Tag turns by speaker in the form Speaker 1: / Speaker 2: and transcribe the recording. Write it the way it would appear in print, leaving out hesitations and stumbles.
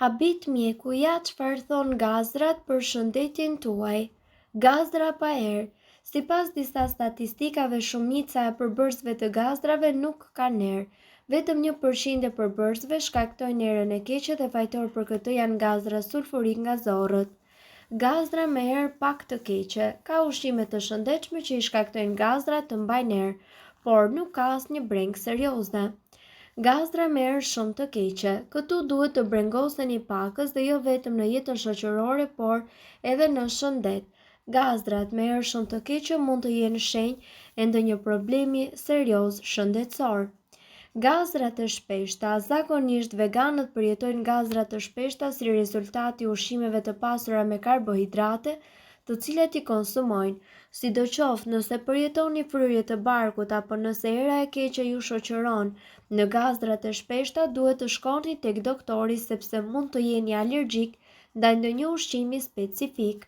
Speaker 1: Habit mjeku, ja çfarë thon gazrat për shëndetin tuaj. Gazra pa erë. Sipas disa statistikave, shumica e përbërësve të gazrave nuk kanë erë. Vetëm 1% e përbërësve shkaktojnë erën e keqe dhe fajtor për këtë janë gazra sulfurik nga zorrët. Gazra me erë pak të keqe. Ka ushqime të shëndetshme që i shkaktojnë gazra të mbajnë erë, por nuk ka asnjë brengë serioze. Gazra me erë shumë të keqe. Këtu duhet të brengoseni pakës dhe jo vetëm në jetën shoqërore, por edhe në shëndet. Gazrat me erë shumë të keqe mund të jenë shenjë e ndonjë problemi serioz shëndetësor. Gazrat e shpeshta. Zakonisht veganët përjetojnë gazra të shpeshta si rezultat i ushqimeve të pasura me karbohidrate, të cilat i konsumojnë. Sidoqoftë nëse përjetoni fryrje të barkut apo nëse era e keqe ju shoqëron në gazrat e shpeshta, duhet të shkoni tek doktori sepse mund të jeni alergjik ndaj ndonjë ushqimi specifik.